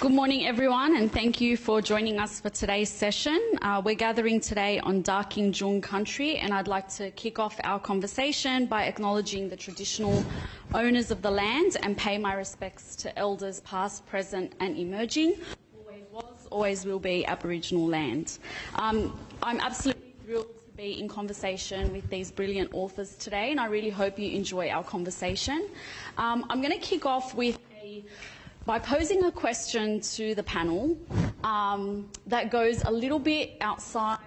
Good morning, everyone, and thank you for joining us for today's session. We're gathering today on Darking Jung country, and I'd like to kick off our conversation by acknowledging the traditional owners of the land and pay my respects to elders past, present and emerging. Always was, always will be Aboriginal land. I'm absolutely thrilled to be in conversation with these brilliant authors today, and I really hope you enjoy our conversation. I'm going to kick off by posing a question to the panel that goes a little bit outside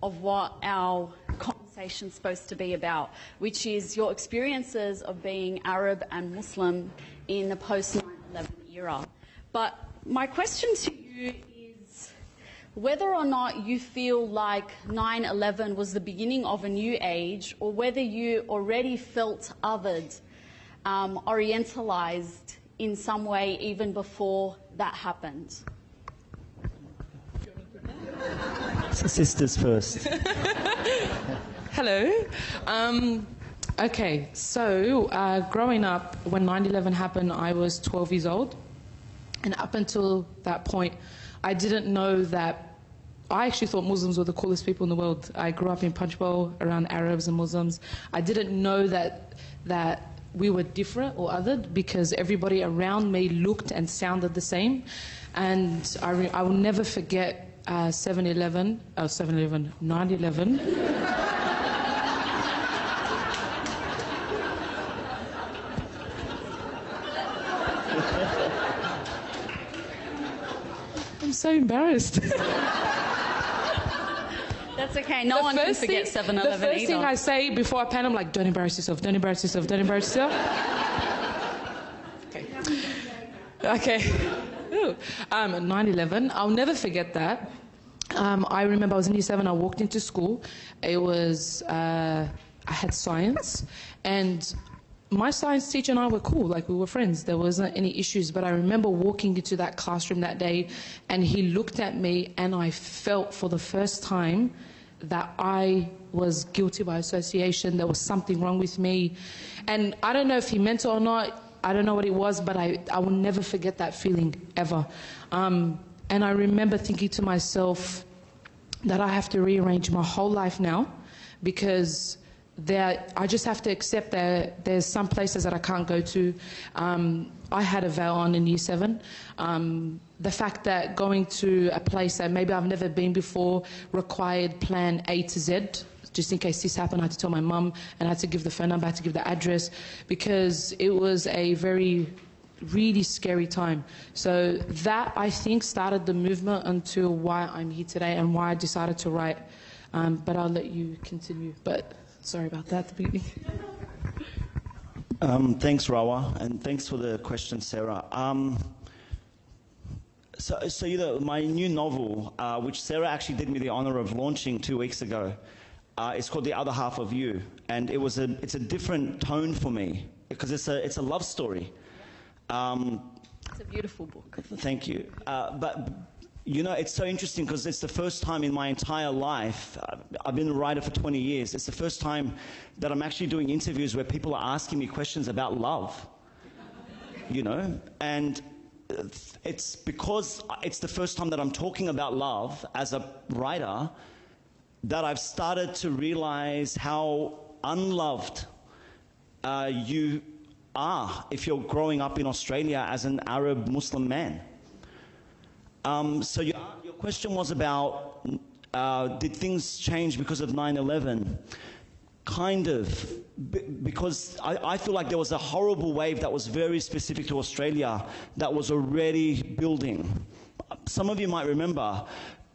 of what our conversation is supposed to be about, which is your experiences of being Arab and Muslim in the post-9/11 era. But my question to you is whether or not you feel like 9/11 was the beginning of a new age, or whether you already felt othered, orientalized in some way even before that happened. Sisters first. Hello. Okay, so growing up, when 9/11 happened, I was 12 years old. And up until that point, I didn't know that. I actually thought Muslims were the coolest people in the world. I grew up in Punchbowl around Arabs and Muslims. I didn't know that we were different or othered because everybody around me looked and sounded the same. And I will never forget 9/11. I'm so embarrassed. That's okay. No one can forget 7/11 either. The first thing I say before I pan, I'm like, don't embarrass yourself, don't embarrass yourself, don't embarrass yourself. Okay. 9/11, I'll never forget that. I remember I was in year 7, I walked into school. It was, I had science, and my science teacher and I were cool, like we were friends. There wasn't any issues, but I remember walking into that classroom that day, and he looked at me, and I felt for the first time that I was guilty by association. There was something wrong with me. And I don't know if he meant it or not. I don't know what it was, but I will never forget that feeling, ever. And I remember thinking to myself that I have to rearrange my whole life now, because I just have to accept that there's some places that I can't go to. I had a veil on in year 7. The fact that going to a place that maybe I've never been before required plan A to Z, just in case this happened. I had to tell my mum, and I had to give the phone number, I had to give the address, because it was a really scary time. So that, I think, started the movement until why I'm here today and why I decided to write. But I'll let you continue. But sorry about that at the beginning. Thanks, Rawah, and thanks for the question, Sarah. So you know, my new novel, which Sarah actually did me the honor of launching 2 weeks ago, it's called The Other Half of You, and it's a different tone for me because it's a love story. It's a beautiful book. Thank you. But you know, it's so interesting because it's the first time in my entire life, I've been a writer for 20 years, it's the first time that I'm actually doing interviews where people are asking me questions about love, you know, and it's because it's the first time that I'm talking about love as a writer that I've started to realize how unloved you are if you're growing up in Australia as an Arab Muslim man. So your question was about did things change because of 9/11? Kind of, because I feel like there was a horrible wave that was very specific to Australia that was already building. Some of you might remember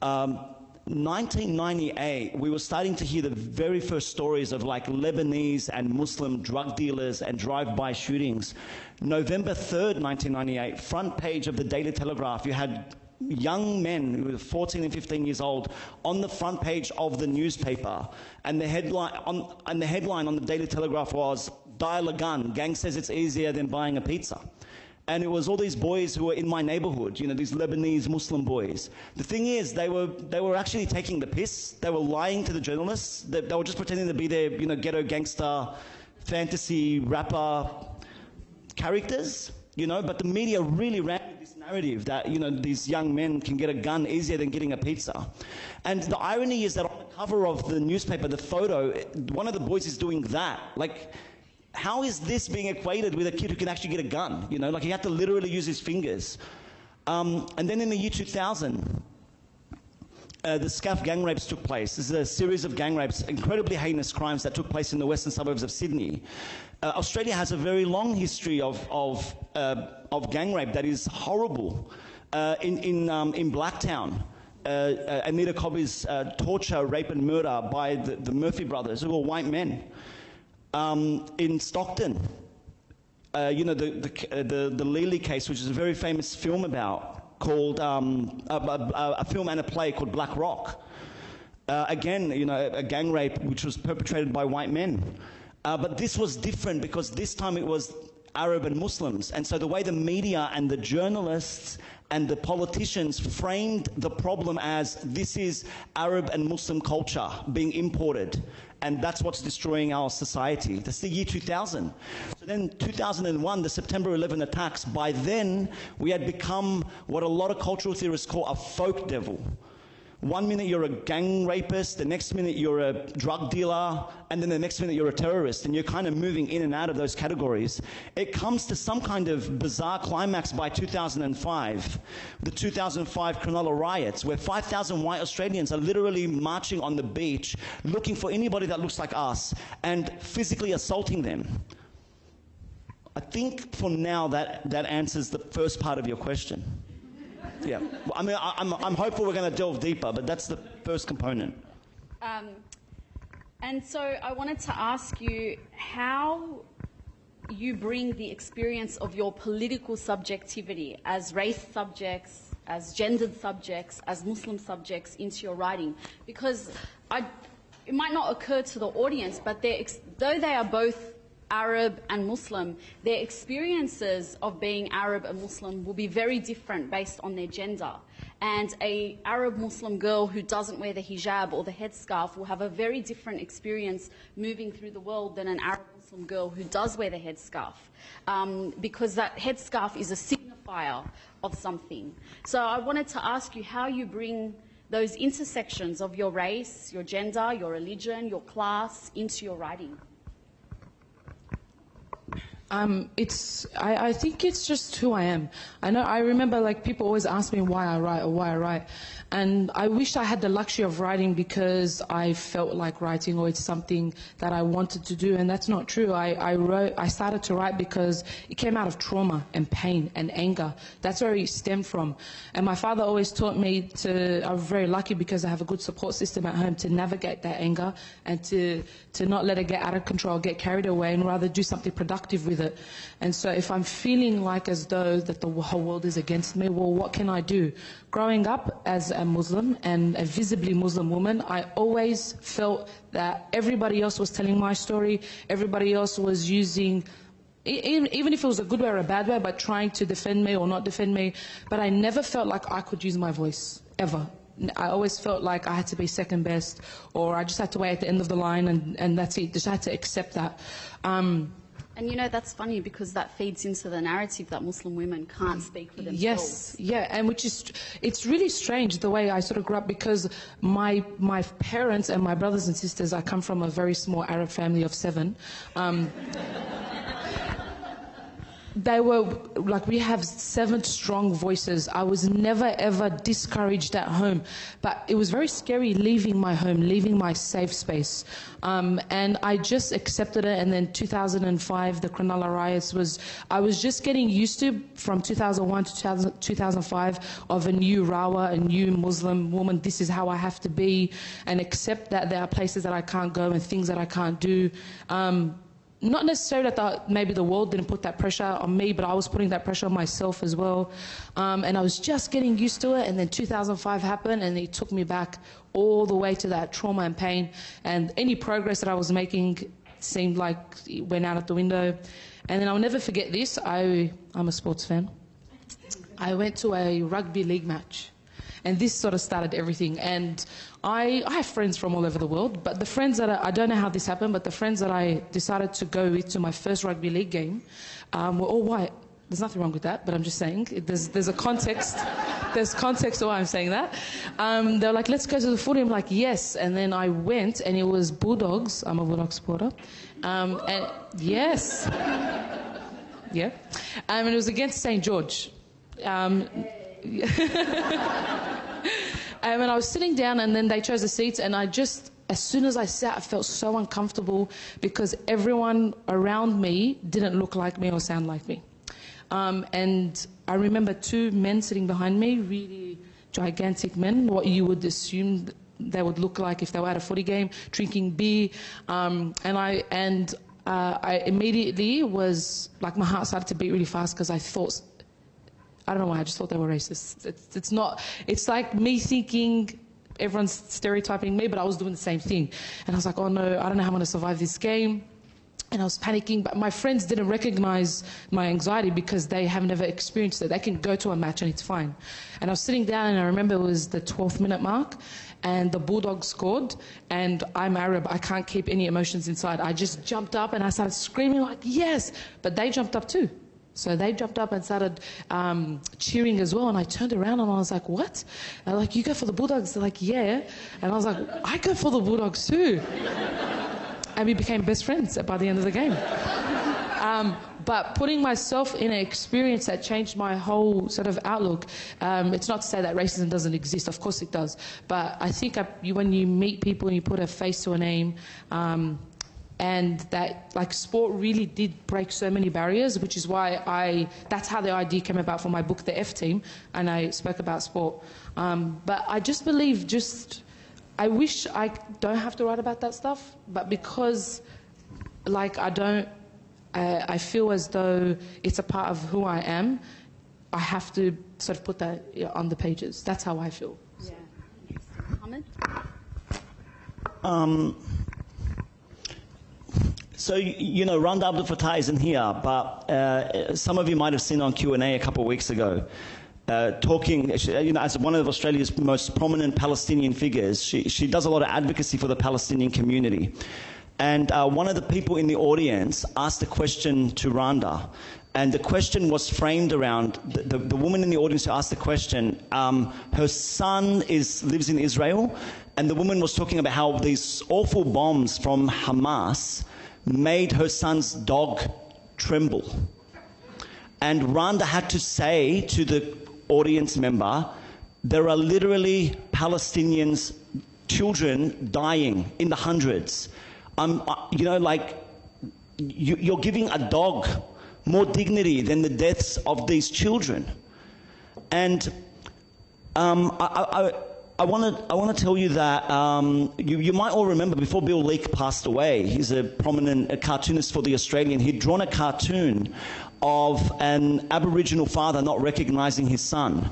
1998, we were starting to hear the very first stories of like Lebanese and Muslim drug dealers and drive-by shootings. November 3rd, 1998, front page of the Daily Telegraph, you had young men who were 14 and 15 years old on the front page of the newspaper, and the headline on the Daily Telegraph was, "Dial a gun, gang says it's easier than buying a pizza." And it was all these boys who were in my neighborhood, you know, these Lebanese Muslim boys. The thing is, they were actually taking the piss. They were lying to the journalists. They were just pretending to be their, you know, ghetto gangster, fantasy rapper characters, you know, but the media really ran with this narrative that, you know, these young men can get a gun easier than getting a pizza. And the irony is that on the cover of the newspaper, the photo, one of the boys is doing that. Like, how is this being equated with a kid who can actually get a gun? You know, like he had to literally use his fingers. And then in the year 2000, the SCAF gang rapes took place. This is a series of gang rapes, incredibly heinous crimes that took place in the western suburbs of Sydney. Australia has a very long history of gang rape that is horrible. In Blacktown, Anita Cobby's torture, rape and murder by the Murphy brothers, who were white men. In Stockton, you know, the Lely case, which is a very famous film called a film and a play called Black Rock. Again, you know, a gang rape which was perpetrated by white men. But this was different because this time it was Arab and Muslims. And so the way the media and the journalists and the politicians framed the problem as this is Arab and Muslim culture being imported. And that's what's destroying our society. That's the year 2000. So then 2001, the September 11 attacks, by then we had become what a lot of cultural theorists call a folk devil. One minute you're a gang rapist, the next minute you're a drug dealer, and then the next minute you're a terrorist, and you're kind of moving in and out of those categories. It comes to some kind of bizarre climax by 2005, the 2005 Cronulla riots, where 5,000 white Australians are literally marching on the beach, looking for anybody that looks like us, and physically assaulting them. I think for now that answers the first part of your question. Yeah, I mean, I'm hopeful we're going to delve deeper, but that's the first component. And so I wanted to ask you how you bring the experience of your political subjectivity as race subjects, as gendered subjects, as Muslim subjects into your writing. Because it might not occur to the audience, but though they are both Arab and Muslim, their experiences of being Arab and Muslim will be very different based on their gender. And an Arab Muslim girl who doesn't wear the hijab or the headscarf will have a very different experience moving through the world than an Arab Muslim girl who does wear the headscarf, because that headscarf is a signifier of something. So I wanted to ask you how you bring those intersections of your race, your gender, your religion, your class into your writing. I think it's just who I am. I remember like people always ask me why I write. And I wish I had the luxury of writing because I felt like writing or it's something that I wanted to do, and that's not true. I started to write because it came out of trauma and pain and anger. That's where it stemmed from. And my father always taught me I'm very lucky because I have a good support system at home to navigate that anger and to not let it get out of control, get carried away, and rather do something productive with it. And so if I'm feeling like as though that the whole world is against me, well, what can I do? Growing up as a Muslim and a visibly Muslim woman, I always felt that everybody else was telling my story, everybody else was using, even if it was a good way or a bad way, but trying to defend me or not defend me, but I never felt like I could use my voice, ever. I always felt like I had to be second best, or I just had to wait at the end of the line and that's it, just had to accept that. And you know, that's funny because that feeds into the narrative that Muslim women can't speak for themselves. Yes, yeah, and it's really strange the way I sort of grew up because my parents and my brothers and sisters, I come from a very small Arab family of 7. They were, like, we have 7 strong voices. I was never ever discouraged at home, but it was very scary leaving my home, leaving my safe space. And I just accepted it, and then 2005, the Cronulla riots I was just getting used to, from 2001 to 2005, of a new Rawah, a new Muslim woman. This is how I have to be, and accept that there are places that I can't go and things that I can't do. Not necessarily that maybe the world didn't put that pressure on me, but I was putting that pressure on myself as well. And I was just getting used to it, and then 2005 happened, and it took me back all the way to that trauma and pain. And any progress that I was making seemed like it went out of the window. And then I'll never forget this. I'm a sports fan. I went to a rugby league match. And this sort of started everything. And I have friends from all over the world, but the friends that I don't know how this happened, but the friends that I decided to go with to my first rugby league game were all white. There's nothing wrong with that, but I'm just saying, there's a context. There's context to why I'm saying that. They were like, let's go to the footy. I'm like, yes. And then I went, and it was Bulldogs. I'm a Bulldog supporter. And yes. Yeah. And it was against St. George. And when I was sitting down, and then they chose the seats, and as soon as I sat, I felt so uncomfortable because everyone around me didn't look like me or sound like me. And I remember two men sitting behind me, really gigantic men, what you would assume they would look like if they were at a footy game, drinking beer. And I immediately was, like, my heart started to beat really fast because I thought, I don't know why, I just thought they were racist. It's like me thinking everyone's stereotyping me, but I was doing the same thing. And I was like, oh no, I don't know how I'm going to survive this game. And I was panicking, but my friends didn't recognize my anxiety because they have never experienced it. They can go to a match and it's fine. And I was sitting down, and I remember it was the 12th minute mark, and the Bulldogs scored, and I'm Arab, I can't keep any emotions inside. I just jumped up and I started screaming like, yes! But they jumped up too. So they jumped up and started cheering as well, and I turned around and I was like, what? And they're like, you go for the Bulldogs? They're like, yeah. And I was like, I go for the Bulldogs too. And we became best friends by the end of the game. But putting myself in an experience that changed my whole sort of outlook, it's not to say that racism doesn't exist, of course it does. But I think when you meet people and you put a face to a name, and that, like, sport really did break so many barriers, which is why that's how the idea came about for my book, The F Team, and I spoke about sport. But I just believe I wish I don't have to write about that stuff, but because, like, I feel as though it's a part of who I am, I have to sort of put that on the pages. That's how I feel. Yeah. Mohammed? So, you know, Randa Abdul Fattah isn't here, but some of you might have seen on Q&A a couple of weeks ago, talking, you know, as one of Australia's most prominent Palestinian figures. She does a lot of advocacy for the Palestinian community. And one of the people in the audience asked a question to Randa, and the question was framed around the woman in the audience who asked the question. Her son lives in Israel, and the woman was talking about how these awful bombs from Hamas made her son's dog tremble. And Randa had to say to the audience member, there are literally Palestinians, children dying in the hundreds. You know, like, you're giving a dog more dignity than the deaths of these children. And I want to tell you that you might all remember, before Bill Leak passed away, he's a prominent cartoonist for The Australian. He'd drawn a cartoon of an Aboriginal father not recognizing his son.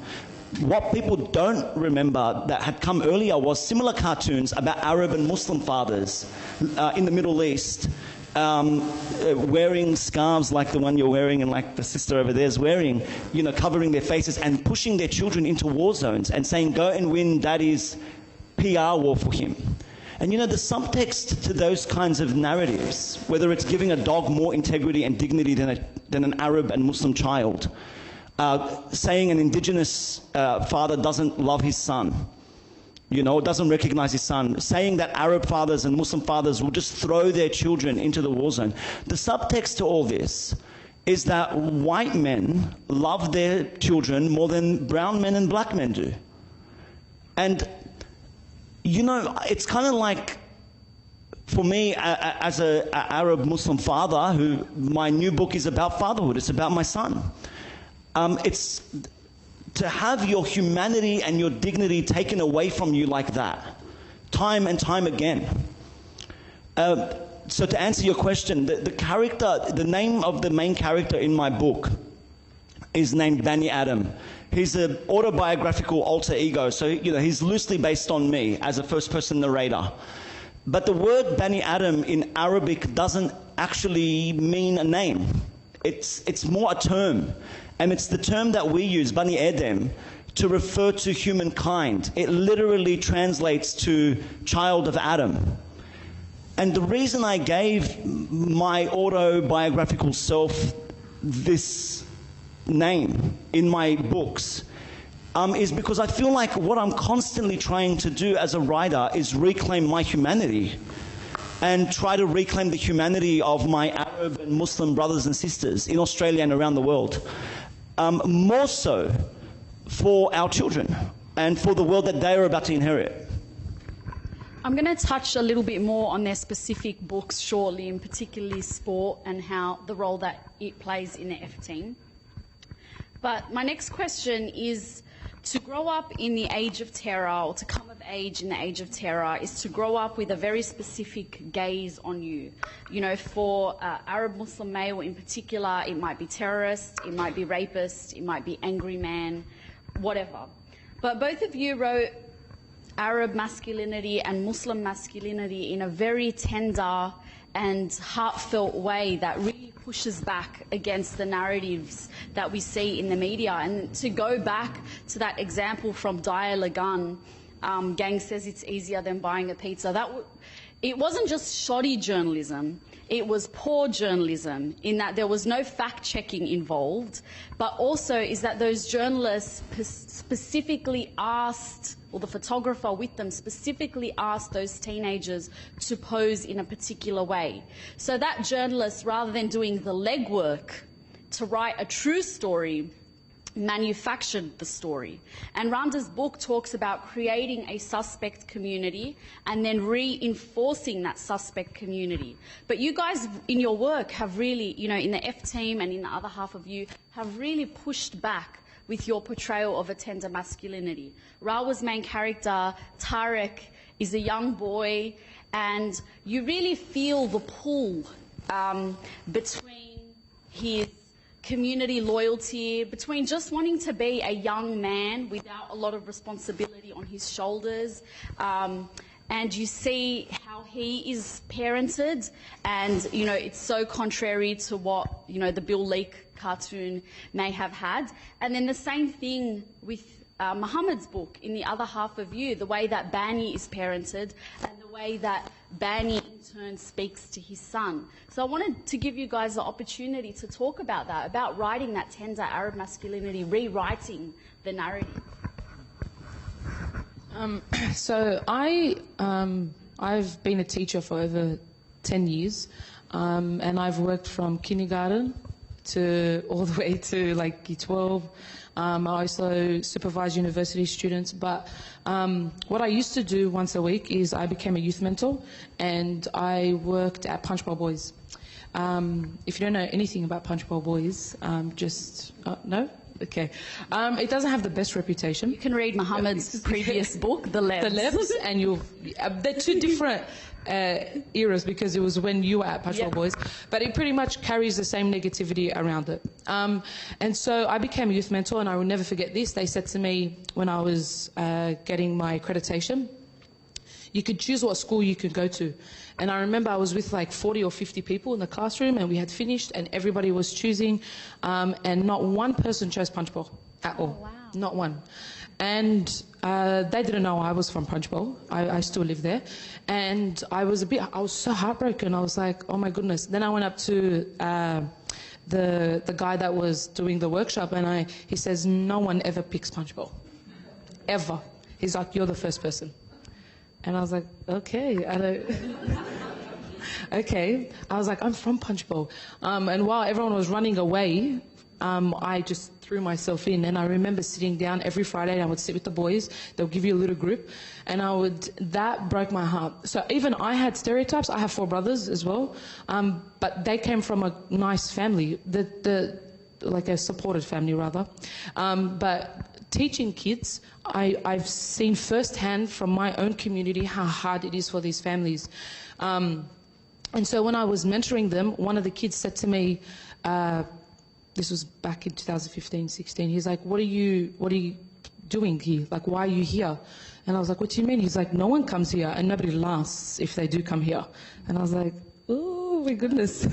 What people don't remember that had come earlier was similar cartoons about Arab and Muslim fathers in the Middle East, wearing scarves like the one you're wearing and like the sister over there is wearing, you know, covering their faces and pushing their children into war zones and saying, go and win daddy's PR war for him. And, you know, the subtext to those kinds of narratives, whether it's giving a dog more integrity and dignity than an Arab and Muslim child, saying an indigenous father doesn't love his son, you know, doesn't recognize his son, saying that Arab fathers and Muslim fathers will just throw their children into the war zone. The subtext to all this is that white men love their children more than brown men and black men do. And, you know, it's kind of like, for me, as an Arab Muslim father, who my new book is about fatherhood, it's about my son. It's to have your humanity and your dignity taken away from you like that, time and time again. So to answer your question, the name of the main character in my book is named Bani Adam. He's an autobiographical alter ego, so, you know, he's loosely based on me as a first-person narrator. But the word Bani Adam in Arabic doesn't actually mean a name. It's more a term. And it's the term that we use, Bani Adam, to refer to humankind. It literally translates to child of Adam. And the reason I gave my autobiographical self this name in my books is because I feel like what I'm constantly trying to do as a writer is reclaim my humanity and try to reclaim the humanity of my Arab and Muslim brothers and sisters in Australia and around the world. More so for our children and for the world that they are about to inherit. I'm going to touch a little bit more on their specific books shortly, and particularly sport and how the role that it plays in the F team. But my next question is, to grow up in the age of terror, or to come of age in the age of terror, is to grow up with a very specific gaze on you. You know, for Arab Muslim male in particular, it might be terrorist, it might be rapist, it might be angry man, whatever. But both of you wrote Arab masculinity and Muslim masculinity in a very tender and heartfelt way that really pushes back against the narratives that we see in the media. And to go back to that example from Daya Lagun, gang says it's easier than buying a pizza. It wasn't just shoddy journalism, it was poor journalism in that there was no fact-checking involved, but also is that those journalists specifically asked, or the photographer with them specifically asked those teenagers to pose in a particular way. So that journalist, rather than doing the legwork to write a true story, manufactured the story. And Randa's book talks about creating a suspect community and then reinforcing that suspect community. But you guys in your work have really, you know, in the F team and in the other half of you, have really pushed back with your portrayal of a tender masculinity. Rawah's main character, Tariq, is a young boy, and you really feel the pull between his community loyalty, between just wanting to be a young man without a lot of responsibility on his shoulders, and you see how he is parented, and you know it's so contrary to what the Bill Leak cartoon may have had. And then the same thing with Mohammed's book, In the Other Half of You, the way that Bani is parented and the way that Bani in turn speaks to his son. So I wanted to give you guys the opportunity to talk about that, about writing that tender Arab masculinity, rewriting the narrative. So I've been a teacher for over 10 years, and I've worked from kindergarten to all the way to like year 12. I also supervise university students, but what I used to do once a week is I became a youth mentor, and I worked at Punch Bowl Boys. If you don't know anything about Punch Bowl Boys, no? Okay. It doesn't have the best reputation. You can read Mohammed's previous book, The Lebs. The Lebs, and they're two different eras, because it was when you were at Punch Bowl Boys, but it pretty much carries the same negativity around it. And so I became a youth mentor, and I will never forget this. They said to me when I was getting my accreditation, you could choose what school you could go to. And I remember I was with like 40 or 50 people in the classroom, and we had finished, and everybody was choosing, and not one person chose Punch Bowl at all. Oh, wow. Not one. And they didn't know I was from Punch Bowl. I still live there. And I was so heartbroken. I was like, oh my goodness. Then I went up to the guy that was doing the workshop, and he says, no one ever picks Punch Bowl. Ever. He's like, you're the first person. And I was like, okay, I don't... Okay. I was like, I'm from Punch Bowl. And while everyone was running away, I just threw myself in, and I remember sitting down every Friday, and I would sit with the boys. They'll give you a little group, and that broke my heart. So even I had stereotypes. I have 4 brothers as well, but they came from a nice family, like a supported family rather. But teaching kids, I've seen firsthand from my own community how hard it is for these families. And so when I was mentoring them, one of the kids said to me, this was back in 2015-16, he's like, what are you doing here? Like, why are you here? And I was like, what do you mean? He's like, no one comes here, and nobody lasts if they do come here. And I was like, oh my goodness.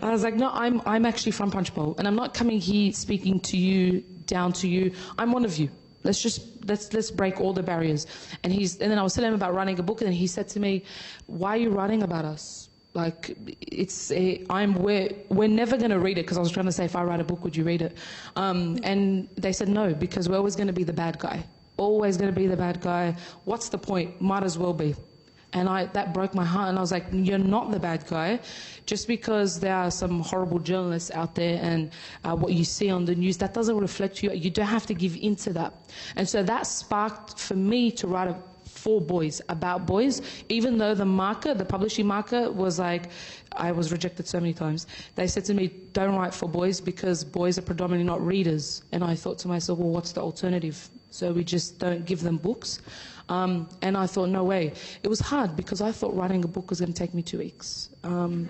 I was like, no, I'm actually from Punch Bowl, and I'm not coming here speaking to you, down to you. I'm one of you. Let's break all the barriers. And then I was telling him about writing a book, and then he said to me, why are you writing about us? Like, we're never going to read it, because I was trying to say, if I write a book, would you read it? And they said no, because we're always going to be the bad guy. Always going to be the bad guy. What's the point? Might as well be. And that broke my heart, and I was like, you're not the bad guy. Just because there are some horrible journalists out there and what you see on the news, that doesn't reflect you. You don't have to give in to that. And so that sparked for me to write for boys, about boys, even though the publishing market was like, I was rejected so many times. They said to me, don't write for boys because boys are predominantly not readers. And I thought to myself, well, what's the alternative? So we just don't give them books. And I thought, no way. It was hard because I thought writing a book was going to take me 2 weeks. And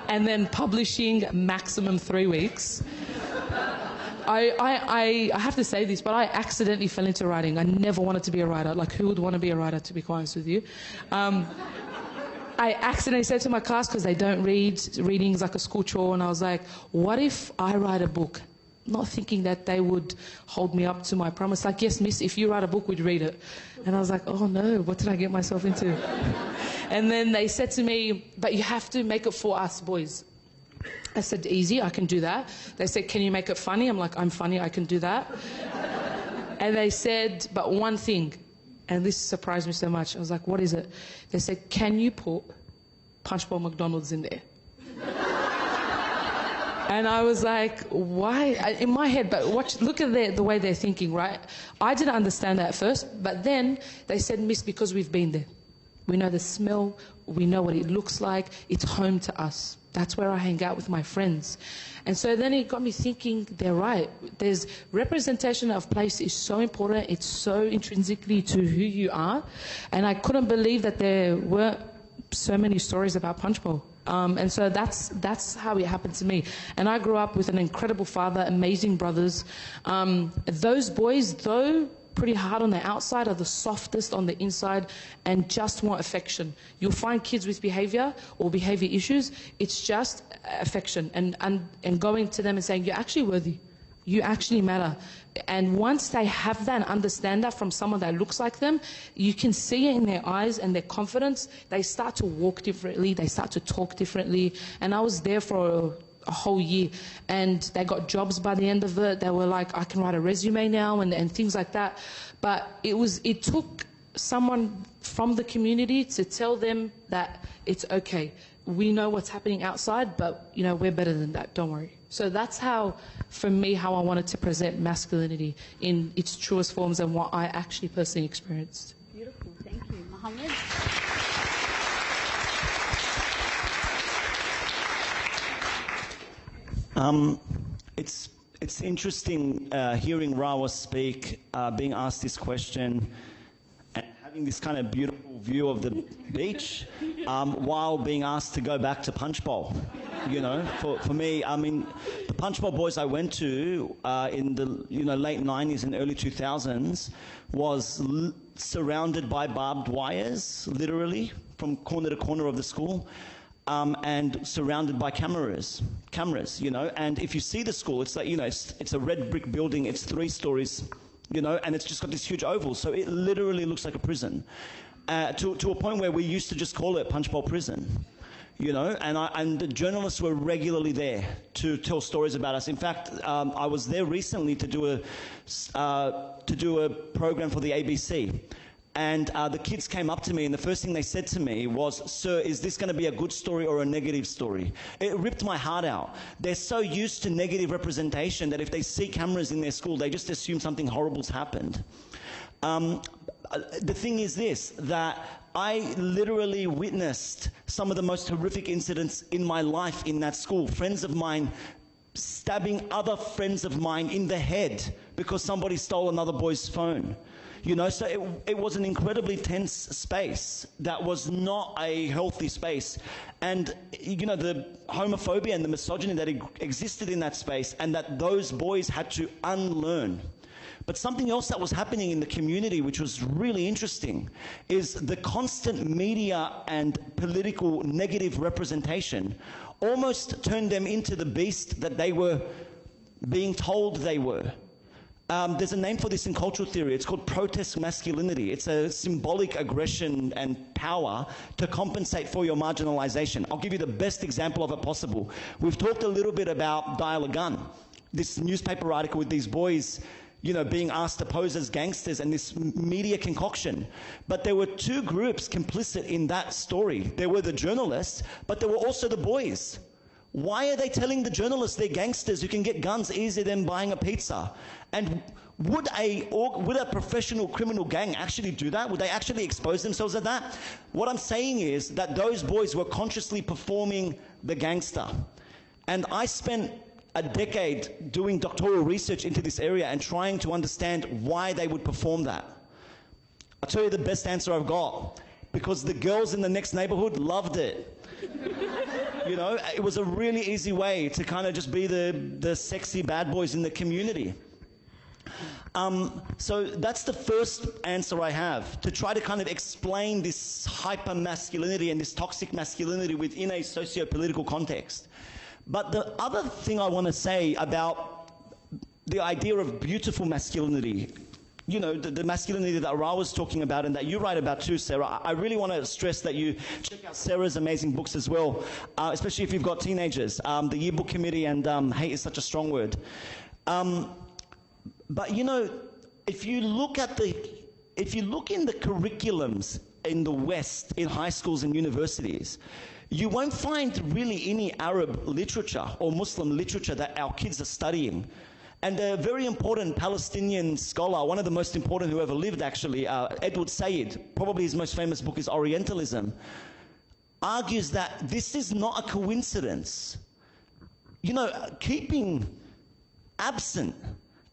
then publishing maximum 3 weeks. I have to say this, but I accidentally fell into writing. I never wanted to be a writer. Like, who would want to be a writer, to be quite honest with you? I accidentally said to my class, because they don't read, reading is like a school chore, and I was like, what if I write a book? Not thinking that they would hold me up to my promise. Like, yes, miss, if you write a book, we'd read it. And I was like, oh no, what did I get myself into? And then they said to me, but you have to make it for us boys. I said, easy, I can do that. They said, can you make it funny? I'm like, I'm funny, I can do that. And they said, but one thing, and this surprised me so much. I was like, what is it? They said, can you put Punchbowl McDonald's in there? And I was like, why? In my head, but look at the way they're thinking, right? I didn't understand that at first, but then they said, miss, because we've been there. We know the smell, we know what it looks like, it's home to us. That's where I hang out with my friends. And so then it got me thinking, they're right. There's representation of place is so important, it's so intrinsically to who you are. And I couldn't believe that there were so many stories about Punchbowl. And so that's how it happened to me. And I grew up with an incredible father, amazing brothers. Those boys, though pretty hard on the outside, are the softest on the inside and just want affection. You'll find kids with behavior or behavior issues, it's just affection and going to them and saying, you're actually worthy. You actually matter. And once they have that and understand that from someone that looks like them, you can see it in their eyes and their confidence. They start to walk differently. They start to talk differently. And I was there for a whole year. And they got jobs by the end of it. They were like, I can write a resume now and things like that. But it took someone from the community to tell them that it's okay. We know what's happening outside, but we're better than that, don't worry. So that's how, for me, how I wanted to present masculinity in its truest forms and what I actually personally experienced. Beautiful, thank you. Mohammed? It's interesting hearing Rawah speak, being asked this question, and having this kind of beautiful view of the beach, while being asked to go back to Punchbowl. For me, I mean, the Punchbowl boys I went to in the late 90s and early 2000s was surrounded by barbed wires, literally, from corner to corner of the school. And surrounded by cameras, and if you see the school, it's like, it's a red brick building, it's 3 stories, and it's just got this huge oval, so it literally looks like a prison, to a point where we used to just call it Punchbowl Prison, and the journalists were regularly there to tell stories about us. In fact, I was there recently to do a program for the ABC. And the kids came up to me, and the first thing they said to me was, sir, is this going to be a good story or a negative story? It ripped my heart out. They're so used to negative representation that if they see cameras in their school, they just assume something horrible's happened. The thing is this, that I literally witnessed some of the most horrific incidents in my life in that school. Friends of mine stabbing other friends of mine in the head because somebody stole another boy's phone. So it was an incredibly tense space that was not a healthy space. And, the homophobia and the misogyny that existed in that space and that those boys had to unlearn. But something else that was happening in the community, which was really interesting, is the constant media and political negative representation almost turned them into the beast that they were being told they were. There's a name for this in cultural theory. It's called protest masculinity. It's a symbolic aggression and power to compensate for your marginalization. I'll give you the best example of it possible. We've talked a little bit about Dial a Gun, this newspaper article with these boys, you know, being asked to pose as gangsters and this media concoction. But there were two groups complicit in that story. There were the journalists, but there were also the boys. Why are they telling the journalists they're gangsters who can get guns easier than buying a pizza? And would a professional criminal gang actually do that? Would they actually expose themselves at that? What I'm saying is that those boys were consciously performing the gangster. And I spent a decade doing doctoral research into this area and trying to understand why they would perform that. I'll tell you the best answer I've got. Because the girls in the next neighborhood loved it. You know, it was a really easy way to kind of just be the sexy bad boys in the community. So that's the first answer I have, to try to kind of explain this hyper-masculinity and this toxic masculinity within a socio-political context. But the other thing I want to say about the idea of beautiful masculinity, you know, the masculinity that Rawah was talking about and that you write about too, Sarah, I really want to stress that you check out Sarah's amazing books as well, especially if you've got teenagers. The Yearbook Committee and Hate is Such a Strong Word. But, you know, if you look in the curriculums in the West, in high schools and universities, you won't find really any Arab literature or Muslim literature that our kids are studying. And a very important Palestinian scholar, one of the most important who ever lived actually, Edward Said, probably his most famous book is Orientalism, argues that this is not a coincidence. You know, keeping absent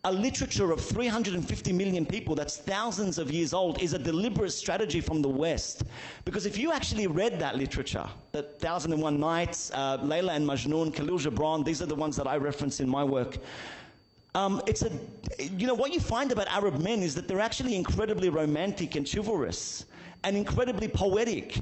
a literature of 350 million people that's thousands of years old is a deliberate strategy from the West. Because if you actually read that literature, the 1001 Nights, Layla and Majnun, Khalil Gibran, these are the ones that I reference in my work. You know, what you find about Arab men is that they're actually incredibly romantic and chivalrous and incredibly poetic.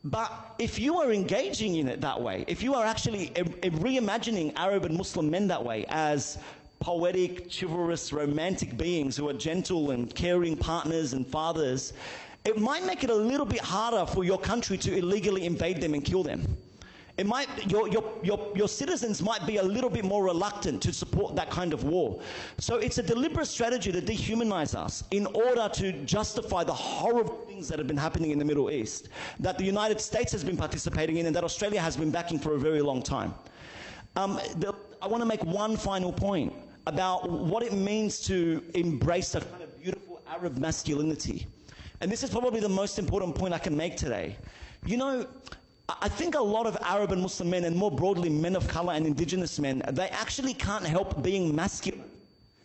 But if you are engaging in it that way, if you are actually reimagining Arab and Muslim men that way as poetic, chivalrous, romantic beings who are gentle and caring partners and fathers, it might make it a little bit harder for your country to illegally invade them and kill them. It might, your citizens might be a little bit more reluctant to support that kind of war. So it's a deliberate strategy to dehumanize us in order to justify the horrible things that have been happening in the Middle East, that the United States has been participating in and that Australia has been backing for a very long time. I want to make one final point about what it means to embrace a kind of beautiful Arab masculinity. And this is probably the most important point I can make today. You know, I think a lot of Arab and Muslim men, and more broadly men of color and indigenous men, they actually can't help being masculine.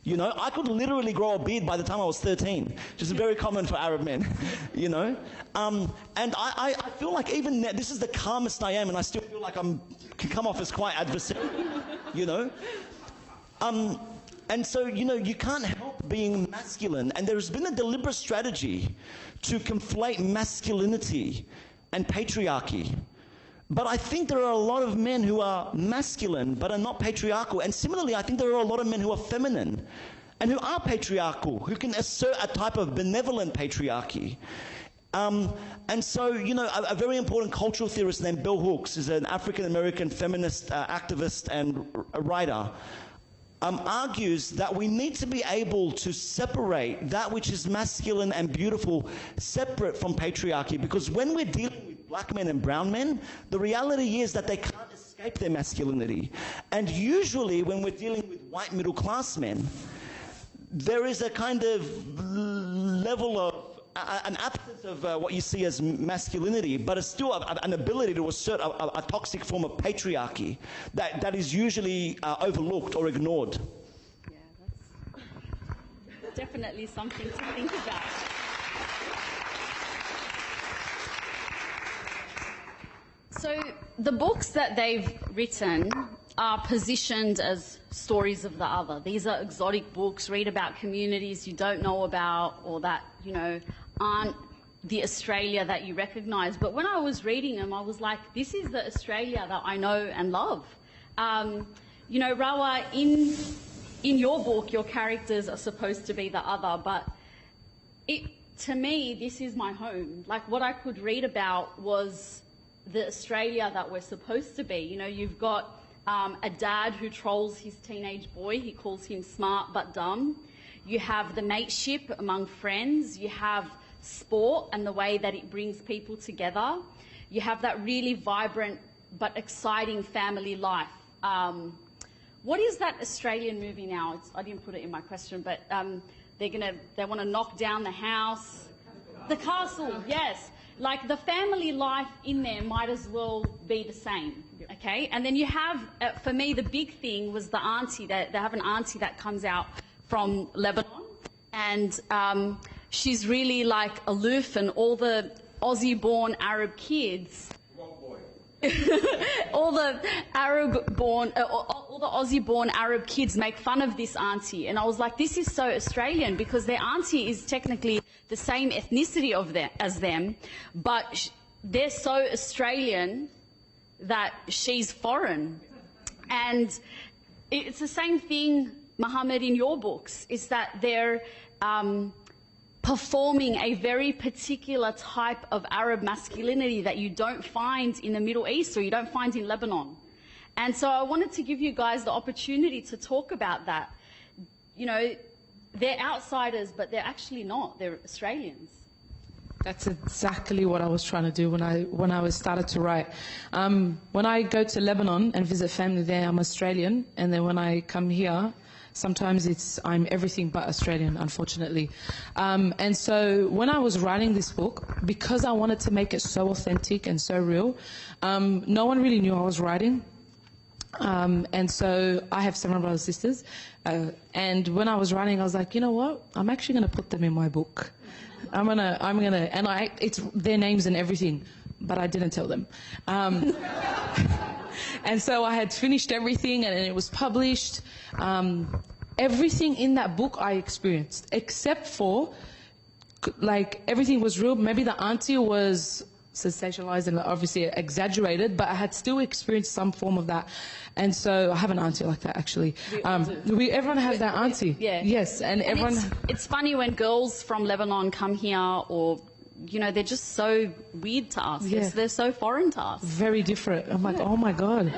You know, I could literally grow a beard by the time I was 13, which is very common for Arab men, you know. And I feel like even now, this is the calmest I am, and I still feel like I can come off as quite adversarial, you know. And so, you know, you can't help being masculine. And there's been a deliberate strategy to conflate masculinity and patriarchy. But I think there are a lot of men who are masculine but are not patriarchal. And similarly, I think there are a lot of men who are feminine and who are patriarchal, who can assert a type of benevolent patriarchy. And so, you know, a very important cultural theorist named Bell Hooks is an African-American feminist activist and a writer. Argues that we need to be able to separate that which is masculine and beautiful separate from patriarchy, because when we're dealing with black men and brown men, the reality is that they can't escape their masculinity. And usually when we're dealing with white middle class men, there is a kind of level of an absence of what you see as masculinity, but it's still an ability to assert a toxic form of patriarchy that is usually overlooked or ignored. Yeah, that's definitely something to think about. So the books that they've written are positioned as stories of the other. These are exotic books, read about communities you don't know about or that, you know, aren't the Australia that you recognise. But when I was reading them, I was like, this is the Australia that I know and love. You know, Rawah, in your book, your characters are supposed to be the other, but to me, this is my home. Like, what I could read about was the Australia that we're supposed to be. You know, you've got a dad who trolls his teenage boy. He calls him smart but dumb. You have the mateship among friends. You have sport and the way that it brings people together. You have that really vibrant but exciting family life. What is that Australian movie now? I didn't put it in my question, but they want to knock down the house. The Castle, yes. Like, the family life in there might as well be the same, okay? And then you have, for me, the big thing was the auntie. They have an auntie that comes out from Lebanon, and she's really, like, aloof, and all the Aussie-born Arab kids... all the Aussie-born Arab kids make fun of this auntie, and I was like, this is so Australian, because their auntie is technically the same ethnicity as them, but they're so Australian that she's foreign. And it's the same thing, Mohammed, in your books, is that they're performing a very particular type of Arab masculinity that you don't find in the Middle East, or you don't find in Lebanon. And so I wanted to give you guys the opportunity to talk about that. You know, they're outsiders, but they're actually not. They're Australians. That's exactly what I was trying to do when I started to write. When I go to Lebanon and visit family there, I'm Australian, and then when I come here, sometimes I'm everything but Australian, unfortunately. And so when I was writing this book, because I wanted to make it so authentic and so real, no one really knew I was writing. And so I have 7 brothers and sisters. And when I was writing, I was like, you know what? I'm actually going to put them in my book. It's their names and everything, but I didn't tell them. And so I had finished everything, and it was published. Everything in that book I experienced, except for, like, everything was real. Maybe the auntie was sensationalized and obviously exaggerated, but I had still experienced some form of that. And so I have an auntie like that, actually. Everyone has that auntie. Yeah. Yes, and everyone... It's funny when girls from Lebanon come here, or, you know, they're just so weird to us. Yeah. They're so foreign to us. Very different. I'm like, oh my God.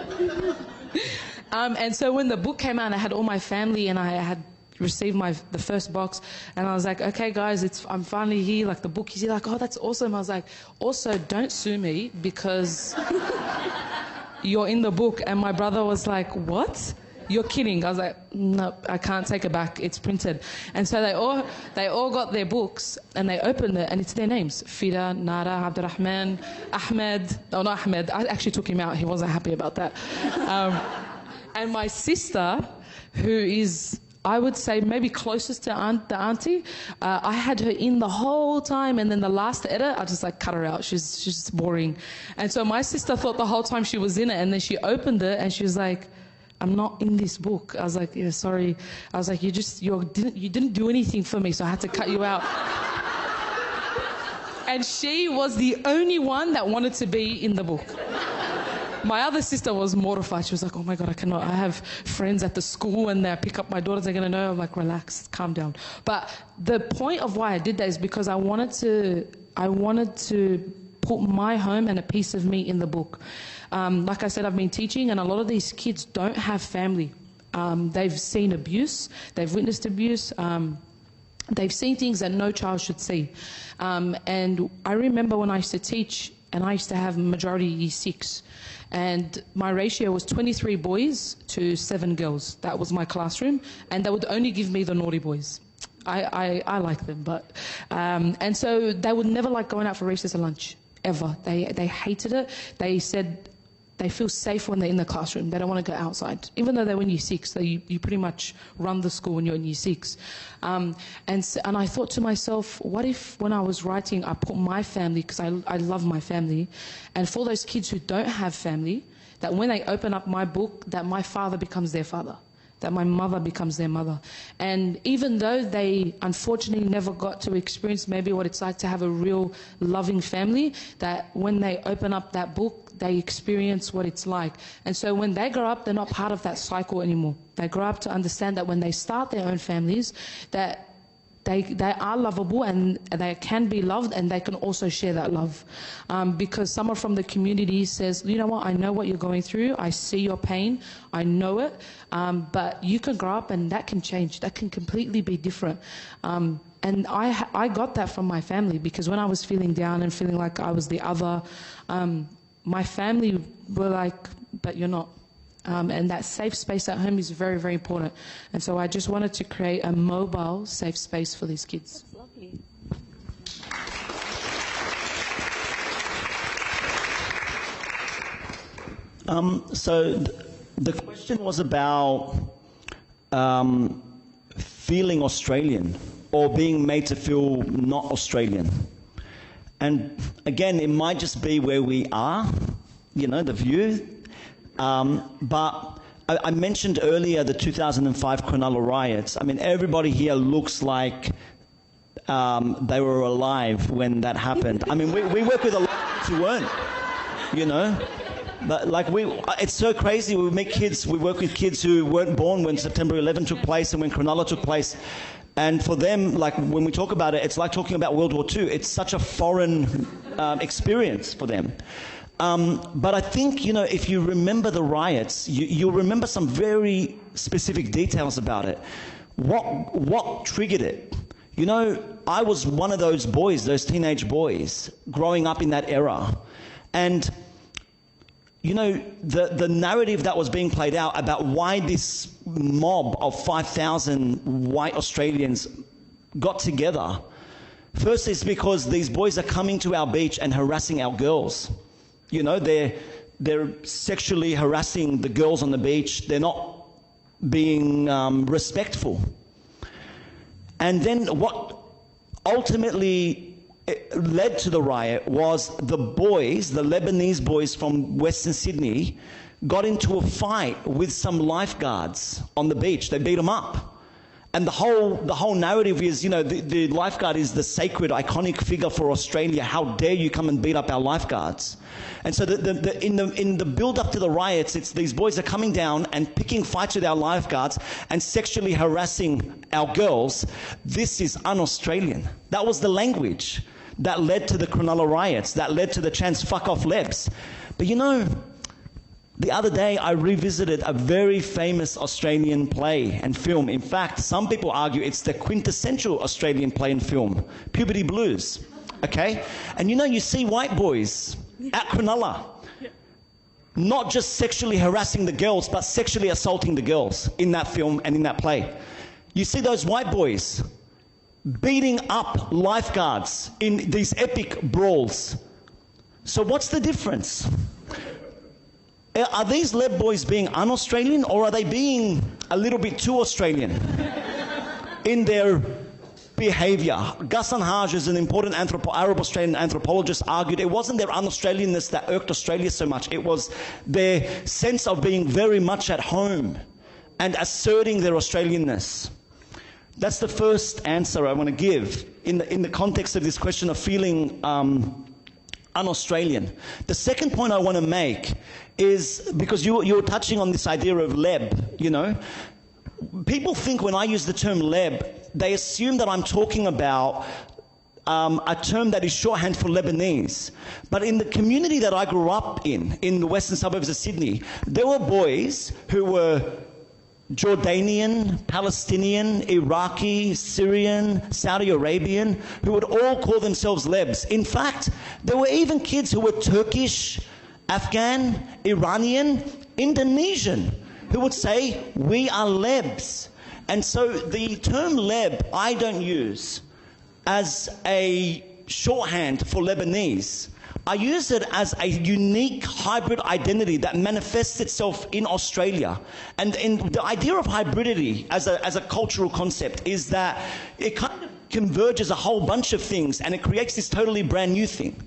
And so when the book came out, I had all my family, and I had received the first box, and I was like, okay guys, I'm finally here, like, the book is here. Like, oh, that's awesome. I was like, also, don't sue me because you're in the book. And my brother was like, what? You're kidding. I was like, no, I can't take it back, it's printed. And so they all got their books, and they opened it, and it's their names: Fida, Nara, Abdurrahman, Ahmad. Oh, not Ahmed, I actually took him out, he wasn't happy about that. And my sister, who is, I would say, maybe closest to the auntie, I had her in the whole time, and then the last edit, I just, like, cut her out. She's just boring. And so my sister thought the whole time she was in it, and then she opened it, and she was like, I'm not in this book. I was like, yeah, sorry. I was like, you didn't do anything for me, so I had to cut you out. And she was the only one that wanted to be in the book. My other sister was mortified. She was like, oh my God, I cannot. I have friends at the school, and they pick up my daughters, they're going to know. I'm like, relax, calm down. But the point of why I did that is because I wanted to put my home and a piece of me in the book. Like I said, I've been teaching, and a lot of these kids don't have family. They've seen abuse, they've witnessed abuse, they've seen things that no child should see. And I remember when I used to teach, and I used to have majority Year 6, and my ratio was 23 boys to 7 girls. That was my classroom, and they would only give me the naughty boys. I like them, but... and so they would never like going out for recess or lunch, ever. They hated it. They said they feel safe when they're in the classroom. They don't want to go outside. Even though they're in Year 6, so you pretty much run the school when you're in Year 6. And I thought to myself, what if when I was writing, I put my family, because I love my family, and for those kids who don't have family, that when they open up my book, that my father becomes their father. that my mother becomes their mother. And even though they unfortunately never got to experience maybe what it's like to have a real loving family, that when they open up that book, they experience what it's like. And so when they grow up, they're not part of that cycle anymore. They grow up to understand that when they start their own families, that they are lovable and they can be loved, and they can also share that love. Because someone from the community says, you know what, I know what you're going through, I see your pain, I know it, but you can grow up and that can change, that can completely be different. And I got that from my family, because when I was feeling down and feeling like I was the other, my family were like, but you're not. And that safe space at home is very, very important. And so I just wanted to create a mobile safe space for these kids. That's lovely. So the question was about feeling Australian or being made to feel not Australian. And again, it might just be where we are, you know, the view. But I mentioned earlier the 2005 Cronulla riots. I mean, everybody here looks like they were alive when that happened. I mean, we work with a lot of kids who weren't, you know. But like it's so crazy. We meet kids, we work with kids who weren't born when September 11 took place and when Cronulla took place. And for them, like when we talk about it, it's like talking about World War II. It's such a foreign experience for them. But I think, you know, if you remember the riots, you'll remember some very specific details about it. What triggered it? You know, I was one of those boys, those teenage boys, growing up in that era. And, you know, the narrative that was being played out about why this mob of 5,000 white Australians got together, first is because these boys are coming to our beach and harassing our girls. You know, they're sexually harassing the girls on the beach. They're not being respectful. And then what ultimately led to the riot was the boys, the Lebanese boys from Western Sydney, got into a fight with some lifeguards on the beach. They beat them up. And the whole narrative is, you know, the lifeguard is the sacred, iconic figure for Australia. How dare you come and beat up our lifeguards? And so in the build-up to the riots, it's these boys are coming down and picking fights with our lifeguards and sexually harassing our girls. This is un-Australian. That was the language that led to the Cronulla riots, that led to the chants, fuck off Lebs. But you know, the other day, I revisited a very famous Australian play and film. In fact, some people argue it's the quintessential Australian play and film, Puberty Blues, okay? And you know, you see white boys at Cronulla, not just sexually harassing the girls, but sexually assaulting the girls in that film and in that play. You see those white boys beating up lifeguards in these epic brawls. So what's the difference? Are these Leb boys being un-Australian, or are they being a little bit too Australian in their behaviour? Ghassan Haj is an important Arab-Australian anthropologist, argued it wasn't their un-Australianness that irked Australia so much, it was their sense of being very much at home and asserting their Australianness. That's the first answer I want to give in the context of this question of feeling un-Australian. The second point I want to make is, because you were touching on this idea of Leb, you know, people think when I use the term Leb, they assume that I'm talking about a term that is shorthand for Lebanese. But in the community that I grew up in the western suburbs of Sydney, there were boys who were Jordanian, Palestinian, Iraqi, Syrian, Saudi Arabian, who would all call themselves Lebs. In fact, there were even kids who were Turkish, Afghan, Iranian, Indonesian, who would say, we are Lebs. And so the term Leb I don't use as a shorthand for Lebanese. I use it as a unique hybrid identity that manifests itself in Australia. And the idea of hybridity as a cultural concept is that it kind of converges a whole bunch of things and it creates this totally brand new thing.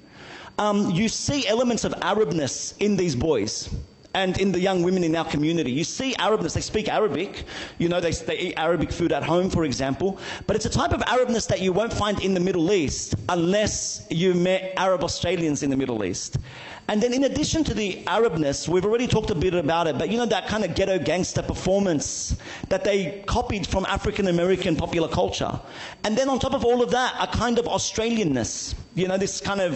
You see elements of Arabness in these boys. and in the young women in our community. You see Arabness, they speak Arabic, you know, they eat Arabic food at home, for example, but it's a type of Arabness that you won't find in the Middle East unless you met Arab Australians in the Middle East. And then in addition to the Arabness, we've already talked a bit about it, but you know that kind of ghetto gangster performance that they copied from African American popular culture. And then on top of all of that, a kind of Australianness, you know, this kind of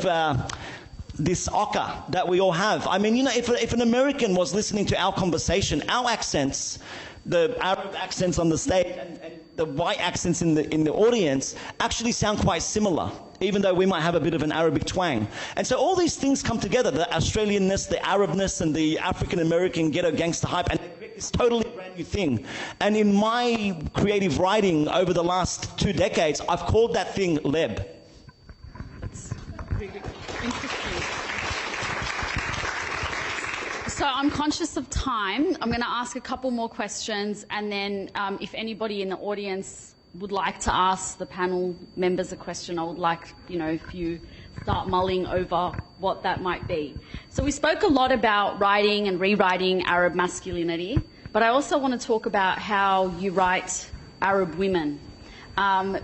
this ochre that we all have. I mean, you know, if an American was listening to our conversation, our accents, the Arab accents on the stage and the white accents in the audience actually sound quite similar, even though we might have a bit of an Arabic twang. And so all these things come together, the Australianness, the Arabness, and the African-American ghetto gangster hype, and they create this totally brand new thing. And in my creative writing over the last 2 decades, I've called that thing Leb. That's really interesting. So I'm conscious of time. I'm going to ask a couple more questions, and then if anybody in the audience would like to ask the panel members a question, I would like, you know, if you start mulling over what that might be. So we spoke a lot about writing and rewriting Arab masculinity, but I also want to talk about how you write Arab women.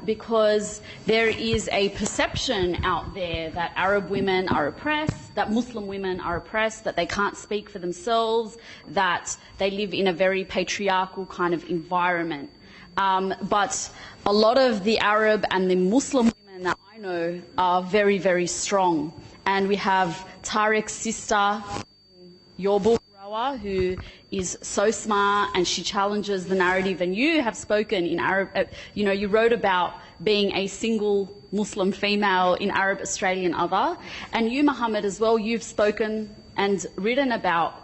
Because there is a perception out there that Arab women are oppressed, that Muslim women are oppressed, that they can't speak for themselves, that they live in a very patriarchal kind of environment. But a lot of the Arab and the Muslim women that I know are very, very strong. And we have Tariq's sister, your book, Rawah, who is so smart, and she challenges the narrative. And you have spoken in Arab, you know, you wrote about being a single Muslim female in Arab Australian Other. And you, Mohammed, as well, you've spoken and written about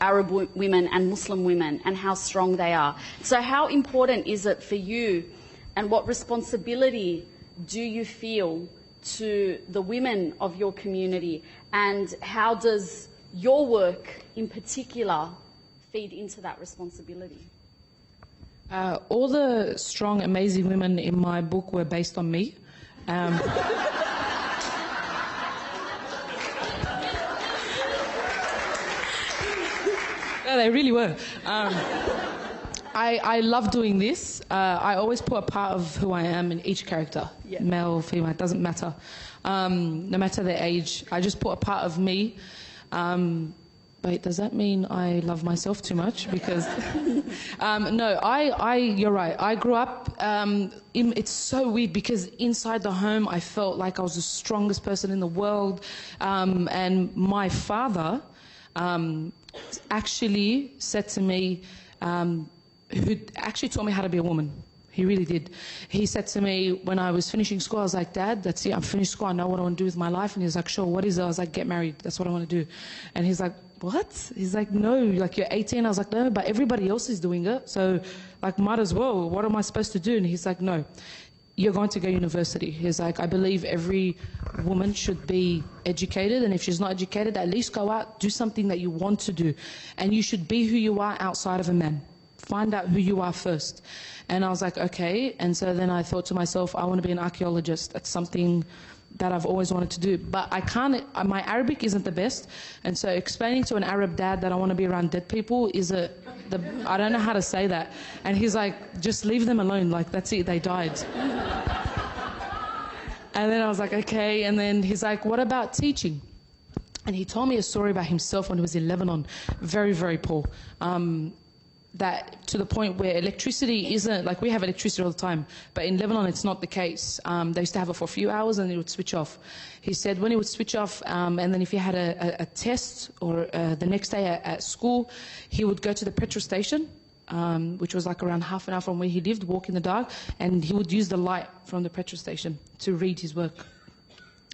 Arab women and Muslim women and how strong they are. So how important is it for you, and what responsibility do you feel to the women of your community, and how does your work in particular feed into that responsibility? All the strong, amazing women in my book were based on me. Yeah, they really were. I love doing this. I always put a part of who I am in each character, yeah. Male or female, it doesn't matter. No matter their age, I just put a part of me. Wait, does that mean I love myself too much? Because no, you're right. I grew up. It's so weird because inside the home, I felt like I was the strongest person in the world, and my father actually said to me, who actually taught me how to be a woman. He really did. He said to me when I was finishing school, I was like, Dad, that's it, I'm finished school, I know what I want to do with my life. And he was like, sure, what is it? I was like, get married, that's what I want to do. And he's like, what? He's like, no, like you're 18. I was like, no, but everybody else is doing it, so like might as well, what am I supposed to do? And he's like, no, you're going to go to university. He's like, I believe every woman should be educated, and if she's not educated, at least go out, do something that you want to do, and you should be who you are outside of a man. Find out who you are first. And I was like, okay. And so then I thought to myself, I want to be an archaeologist. That's something that I've always wanted to do. But I can't, my Arabic isn't the best. And so explaining to an Arab dad that I want to be around dead people is I don't know how to say that. And he's like, just leave them alone. Like, that's it, they died. And then I was like, okay. And then he's like, what about teaching? And he told me a story about himself when he was in Lebanon. Very, very poor. That to the point where electricity isn't, like we have electricity all the time, but in Lebanon it's not the case. They used to have it for a few hours and it would switch off. He said when it would switch off, and then if he had a test or the next day at school, he would go to the petrol station, which was like around half an hour from where he lived, walk in the dark, and he would use the light from the petrol station to read his work.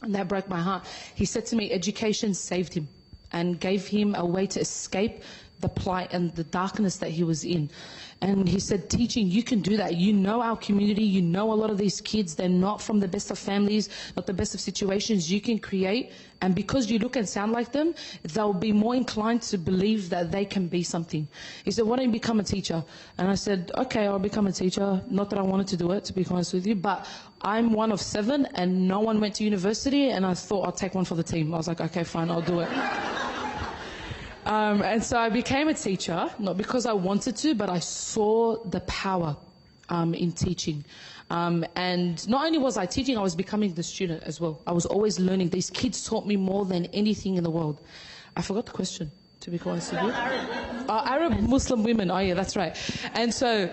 And that broke my heart. He said to me, education saved him and gave him a way to escape the plight and the darkness that he was in. And he said, teaching, you can do that. You know our community, you know a lot of these kids, they're not from the best of families, not the best of situations. You can create, and because you look and sound like them, they'll be more inclined to believe that they can be something. He said, why don't you become a teacher? And I said, okay, I'll become a teacher. Not that I wanted to do it, to be honest with you, but I'm one of 7 and no one went to university, and I thought I'll take one for the team. I was like, okay, fine, I'll do it. And so I became a teacher, not because I wanted to, but I saw the power in teaching. And not only was I teaching, I was becoming the student as well. I was always learning. These kids taught me more than anything in the world. I forgot the question, to be honest with you. Arab Muslim women. Oh, yeah, that's right. And so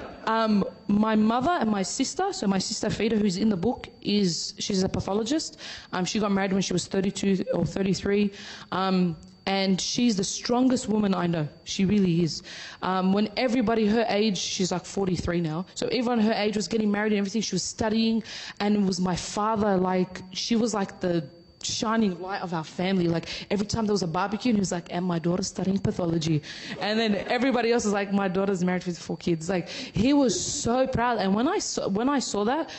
my mother and my sister, so my sister Fida, who's in the book, she's a pathologist. She got married when she was 32 or 33. And she's the strongest woman I know. She really is. When everybody her age, she's like 43 now, so everyone her age was getting married and everything, she was studying, and it was my father, like, she was like the shining light of our family. Like, every time there was a barbecue, and he was like, and my daughter's studying pathology. And then everybody else was like, my daughter's married with 4 kids. Like, he was so proud. And when I saw that,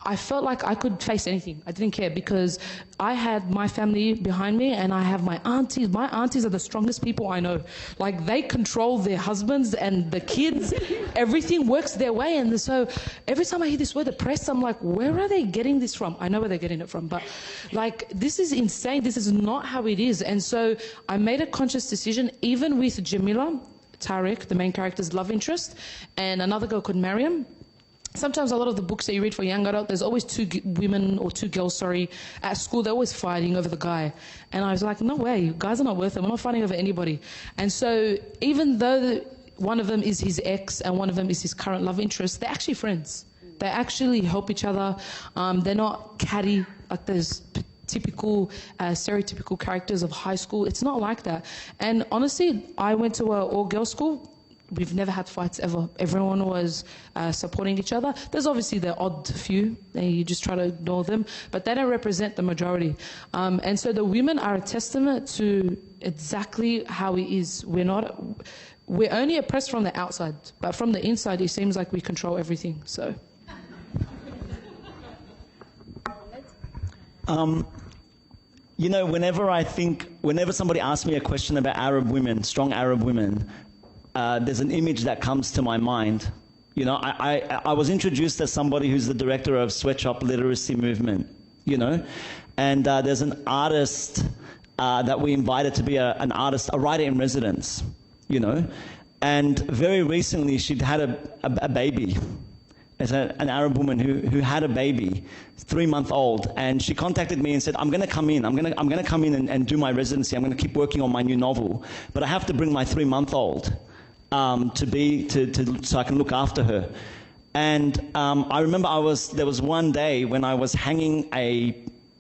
I felt like I could face anything. I didn't care, because I had my family behind me, and I have my aunties. My aunties are the strongest people I know. Like, they control their husbands and the kids. Everything works their way. And so every time I hear this word oppressed, I'm like, where are they getting this from? I know where they're getting it from, but like, this is insane. This is not how it is. And so I made a conscious decision, even with Jamila, Tariq, the main character's love interest, and another girl called Mariam. Sometimes a lot of the books that you read for young adult, there's always 2 women or 2 girls, at school. They're always fighting over the guy. And I was like, no way, guys are not worth it. We're not fighting over anybody. And so even though one of them is his ex and one of them is his current love interest, they're actually friends. They actually help each other. They're not catty, like there's typical, stereotypical characters of high school. It's not like that. And honestly, I went to an all-girls school. We've never had fights ever. Everyone was supporting each other. There's obviously the odd few, and you just try to ignore them, but they don't represent the majority. And so the women are a testament to exactly how it is. We're only oppressed from the outside, but from the inside, it seems like we control everything. So. You know, whenever somebody asks me a question about Arab women, strong Arab women, there's an image that comes to my mind. You know, I was introduced as somebody who's the director of Sweatshop Literacy Movement, you know, and there's an artist that we invited to be a writer in residence, you know, and very recently she'd had a baby. As an Arab woman who had a baby, 3-month-old, and she contacted me and said, I'm going to come in. I'm going to come in and do my residency. I'm going to keep working on my new novel, but I have to bring my 3-month-old so I can look after her. And I remember there was one day when I was hanging a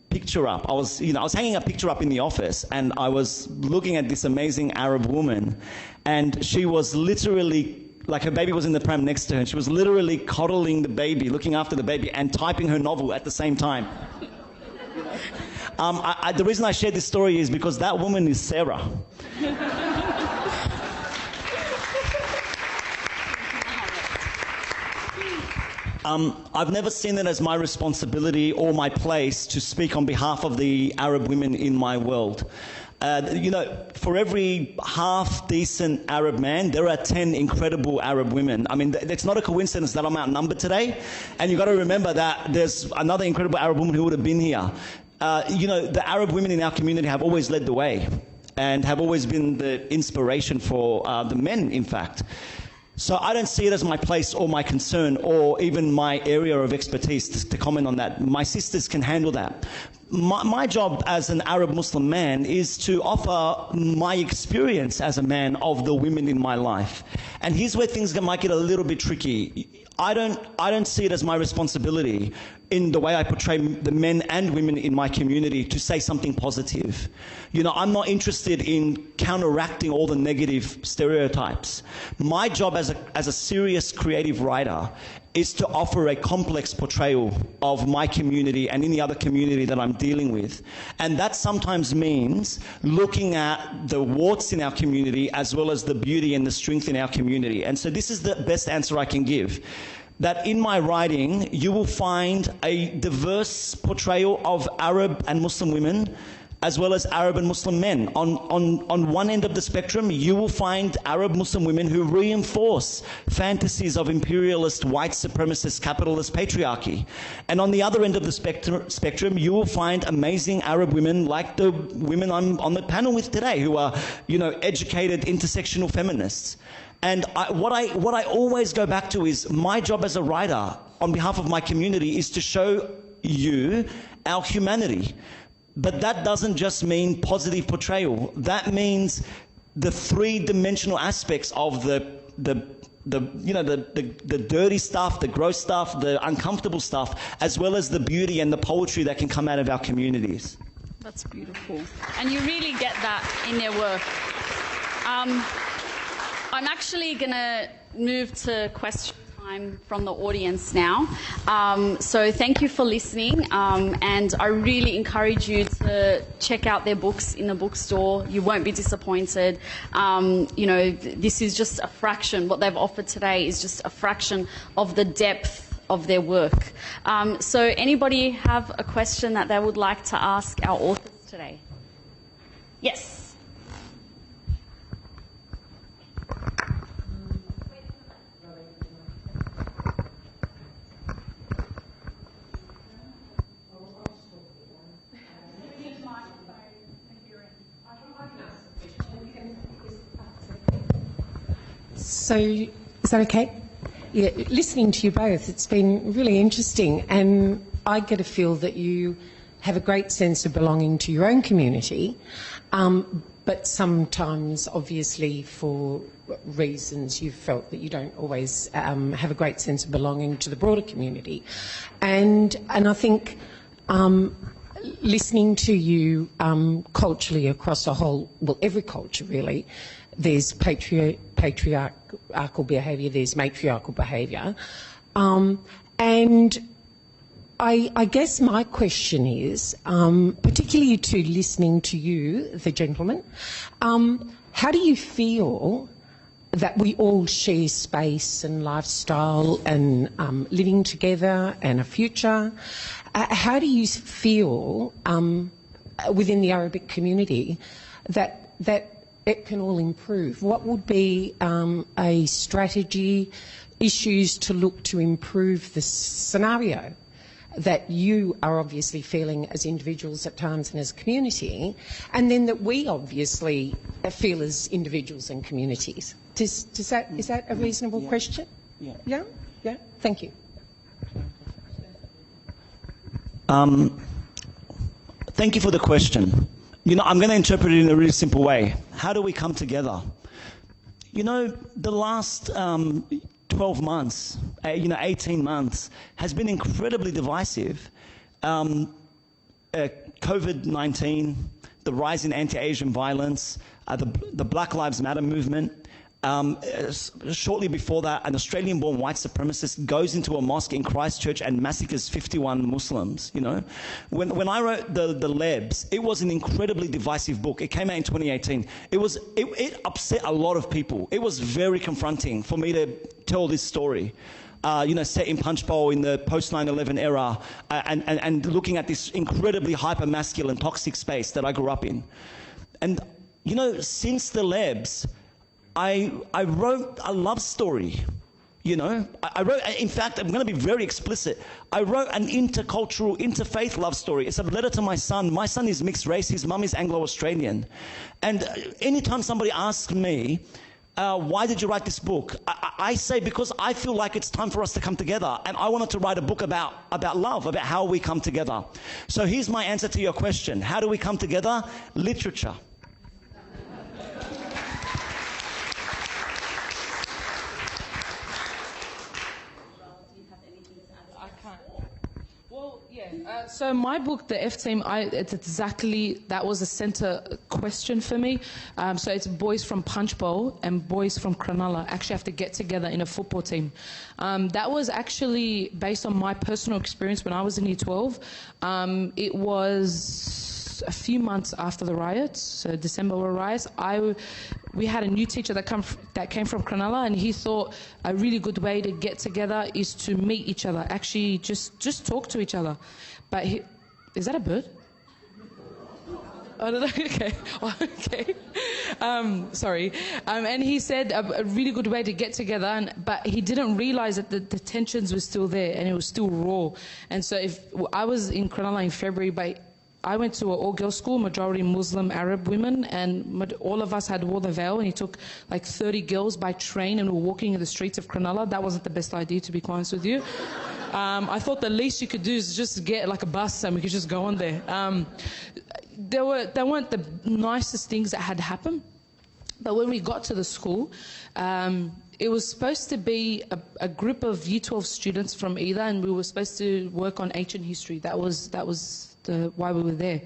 picture up. I was hanging a picture up in the office, and I was looking at this amazing Arab woman, and she was literally, like, her baby was in the pram next to her, and she was literally coddling the baby, looking after the baby, and typing her novel at the same time. The reason I share this story is because that woman is Sarah. I've never seen it as my responsibility or my place to speak on behalf of the Arab women in my world. You know, for every half-decent Arab man, there are 10 incredible Arab women. I mean, it's not a coincidence that I'm outnumbered today. And you've got to remember that there's another incredible Arab woman who would have been here. You know, the Arab women in our community have always led the way and have always been the inspiration for the men, in fact. So I don't see it as my place or my concern or even my area of expertise to comment on that. My sisters can handle that. My job as an Arab Muslim man is to offer my experience as a man of the women in my life. And here's where things might get a little bit tricky. I don't see it as my responsibility in the way I portray the men and women in my community to say something positive. You know, I'm not interested in counteracting all the negative stereotypes. My job as a serious creative writer is to offer a complex portrayal of my community and any other community that I'm dealing with. And that sometimes means looking at the warts in our community as well as the beauty and the strength in our community. And so this is the best answer I can give. That in my writing, you will find a diverse portrayal of Arab and Muslim women, as well as Arab and Muslim men. On one end of the spectrum, you will find Arab Muslim women who reinforce fantasies of imperialist, white supremacist, capitalist patriarchy. And on the other end of the spectrum, you will find amazing Arab women like the women I'm on the panel with today, who are, educated intersectional feminists. And what I always go back to is my job as a writer on behalf of my community is to show you our humanity. But that doesn't just mean positive portrayal. That means the three-dimensional aspects of the dirty stuff, the gross stuff, the uncomfortable stuff, as well as the beauty and the poetry that can come out of our communities. That's beautiful. And you really get that in their work. I'm actually going to move to question time from the audience now. So thank you for listening, and I really encourage you to check out their books in the bookstore. You won't be disappointed. This is just a fraction. What they've offered today is just a fraction of the depth of their work. So anybody have a question that they would like to ask our authors today? Yes. So, is that okay? Yeah, listening to you both, it's been really interesting, and I get a feel that you have a great sense of belonging to your own community, but sometimes, obviously, for reasons you've felt that you don't always have a great sense of belonging to the broader community. And I think listening to you culturally across a whole, well, every culture really, there's patriarchal behaviour, there's matriarchal behaviour. And I guess my question is, particularly to listening to you, the gentleman, how do you feel that we all share space and lifestyle and living together and a future? How do you feel within the Arabic community that it can all improve? What would be a strategy, issues to look to improve the scenario that you are obviously feeling as individuals at times and as a community, and then that we obviously feel as individuals and communities? Is that a reasonable question? Yeah. Yeah? Yeah? Thank you. Thank you for the question. I'm going to interpret it in a really simple way. How do we come together? The last 12 months, 18 months has been incredibly divisive. COVID-19, the rise in anti-Asian violence, the Black Lives Matter movement. Shortly before that, an Australian-born white supremacist goes into a mosque in Christchurch and massacres 51 Muslims. When I wrote the Lebs, it was an incredibly divisive book. It came out in 2018. It upset a lot of people. It was very confronting for me to tell this story. Set in Punch Bowl in the post 9/11 era, and looking at this incredibly hyper-masculine, toxic space that I grew up in. And since the Lebs, I wrote a love story. I wrote, in fact, I'm going to be very explicit. I wrote an intercultural, interfaith love story. It's a letter to my son. My son is mixed race. His mum is Anglo-Australian. And anytime somebody asks me, why did you write this book? I say because I feel like it's time for us to come together, and I wanted to write a book about love, about how we come together. So here's my answer to your question. How do we come together? Literature. So my book, The F Team, it's exactly, that was a center question for me. So it's boys from Punch Bowl and boys from Cronulla actually have to get together in a football team. That was actually based on my personal experience when I was in Year 12. It was a few months after the riots, so December were riots. We had a new teacher that came from Cronulla, and he thought a really good way to get together is to meet each other, actually just talk to each other. But is that a bird? I don't know. Okay. Okay. Sorry. And he said a really good way to get together, but he didn't realize that the tensions were still there and it was still raw. And so if I was in Cronulla in February, but I went to an all-girls school, majority Muslim Arab women, and all of us had wore the veil, and he took like 30 girls by train and were walking in the streets of Cronulla. That wasn't the best idea, to be honest with you. I thought the least you could do is just get like a bus and we could just go on there. They weren't the nicest things that had happened, but when we got to the school, it was supposed to be a group of Year 12 students from either, and we were supposed to work on ancient history. That was why we were there.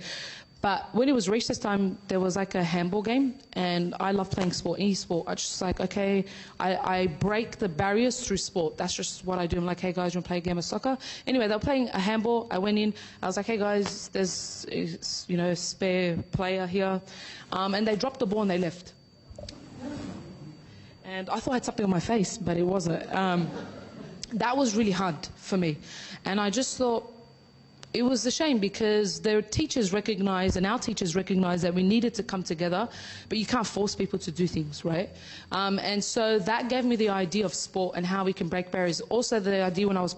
But when it was recess time, there was like a handball game, and I love playing sport, any sport. I just like, okay, I break the barriers through sport. That's just what I do. I'm like, hey guys, you want to play a game of soccer? Anyway, they were playing a handball. I went in. I was like, hey guys, there's a spare player here, and they dropped the ball and they left. And I thought I had something on my face, but it wasn't. That was really hard for me, and I just thought, it was a shame because their teachers recognized, and our teachers recognized, that we needed to come together, but you can't force people to do things, right? And so that gave me the idea of sport and how we can break barriers. Also the idea when I was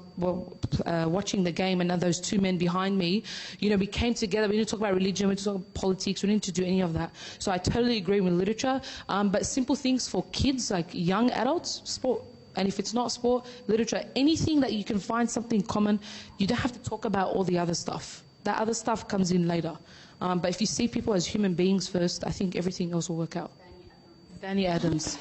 watching the game and those two men behind me, we came together, we didn't talk about religion, we didn't talk about politics, we didn't do any of that. So I totally agree with literature, but simple things for kids, like young adults, sport. And if it's not sport, literature, anything that you can find something common, you don't have to talk about all the other stuff. That other stuff comes in later. But if you see people as human beings first, I think everything else will work out. Danny Adams.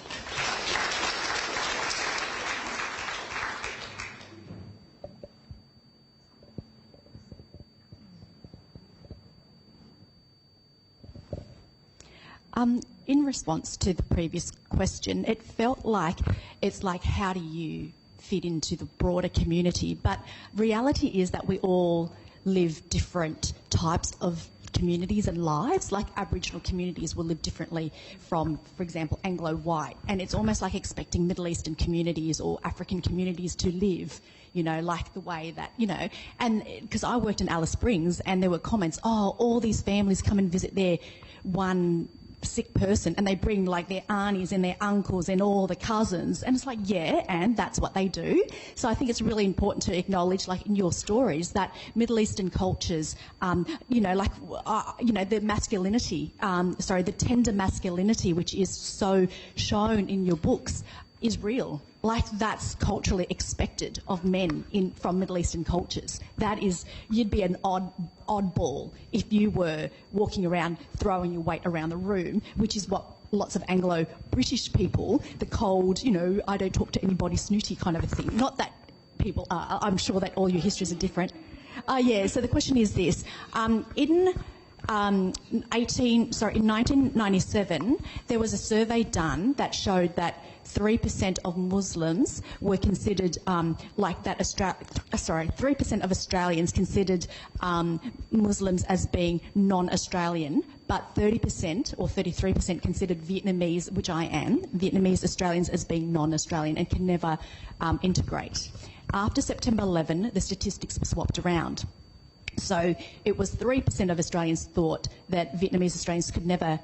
In response to the previous question, it felt like it's like, how do you fit into the broader community? But reality is that we all live different types of communities and lives. Like Aboriginal communities will live differently from, for example, Anglo-white. And it's almost like expecting Middle Eastern communities or African communities to live, like the way that, and because I worked in Alice Springs and there were comments, oh, all these families come and visit their one sick person and they bring like their aunties and their uncles and all the cousins, and it's like, yeah, and that's what they do. So I think it's really important to acknowledge, like in your stories, that Middle Eastern cultures, the masculinity, the tender masculinity, which is so shown in your books, is real. Like that's culturally expected of men from Middle Eastern cultures. That is, you'd be an oddball if you were walking around throwing your weight around the room, which is what lots of Anglo-British people, the cold, I don't talk to anybody snooty kind of a thing. Not that people are. I'm sure that all your histories are different. So the question is this. In 1997, there was a survey done that showed that 3% of Muslims were considered 3% of Australians considered Muslims as being non-Australian, but 30% or 33% considered Vietnamese, which I am, Vietnamese Australians as being non-Australian and can never integrate. After September 11, the statistics were swapped around. So it was 3% of Australians thought that Vietnamese Australians could never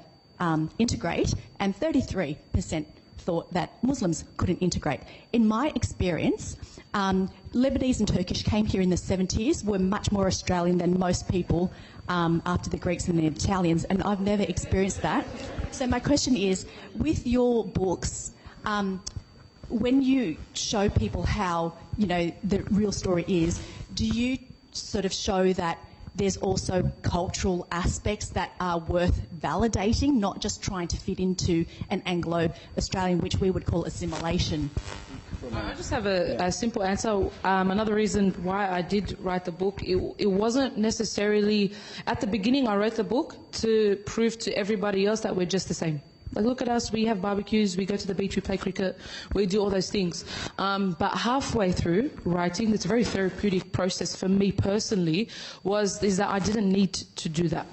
integrate, and 33% thought that Muslims couldn't integrate. In my experience, Lebanese and Turkish came here in the 70s, were much more Australian than most people after the Greeks and the Italians, and I've never experienced that. So my question is, with your books, when you show people how, the real story is, do you sort of show that there's also cultural aspects that are worth validating, not just trying to fit into an Anglo-Australian, which we would call assimilation? I just have a simple answer. Another reason why I did write the book, it wasn't necessarily, at the beginning I wrote the book to prove to everybody else that we're just the same. Like, look at us, we have barbecues, we go to the beach, we play cricket, we do all those things. But halfway through writing, it's a very therapeutic process for me personally, is that I didn't need to do that.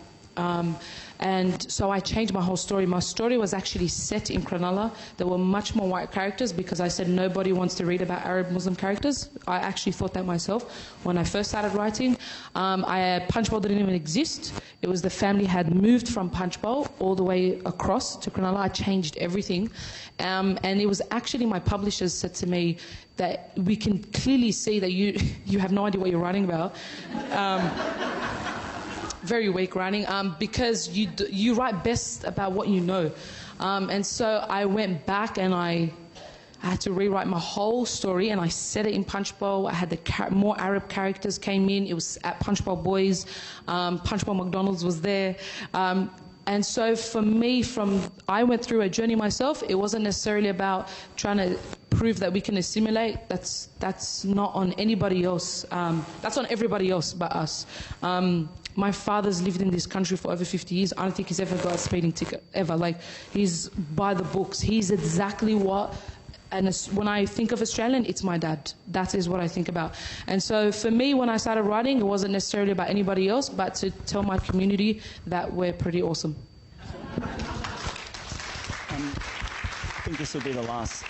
And so I changed my whole story. My story was actually set in Cronulla. There were much more white characters because I said nobody wants to read about Arab Muslim characters. I actually thought that myself when I first started writing. Punchbowl didn't even exist. It was the family had moved from Punchbowl all the way across to Cronulla. I changed everything. And it was actually my publishers said to me that we can clearly see that you have no idea what you're writing about. Very weak writing, because you write best about what you know. And so I went back and I had to rewrite my whole story, and I set it in Punchbowl. I had more Arab characters came in. It was at Punchbowl Boys. Punchbowl McDonald's was there. And so for me, I went through a journey myself. It wasn't necessarily about trying to prove that we can assimilate. That's not on anybody else. That's on everybody else but us. My father's lived in this country for over 50 years. I don't think he's ever got a speeding ticket, ever. Like, he's by the books. He's exactly what... And when I think of Australian, it's my dad. That is what I think about. And so for me, when I started writing, it wasn't necessarily about anybody else, but to tell my community that we're pretty awesome. I think this will be the last.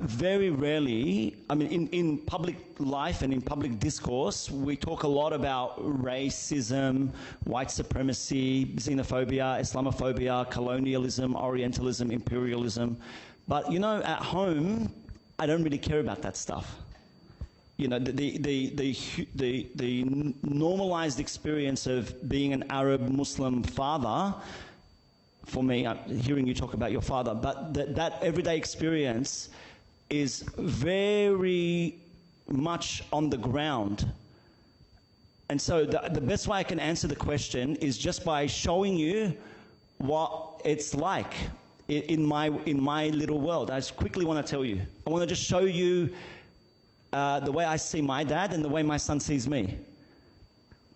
Very rarely, I mean, in public life and in public discourse, we talk a lot about racism, white supremacy, xenophobia, Islamophobia, colonialism, Orientalism, imperialism. But, at home, I don't really care about that stuff. The normalized experience of being an Arab Muslim father, for me, I'm hearing you talk about your father, but that everyday experience is very much on the ground. And so the best way I can answer the question is just by showing you what it's like in my little world. I just quickly want to tell you. I want to just show you the way I see my dad and the way my son sees me.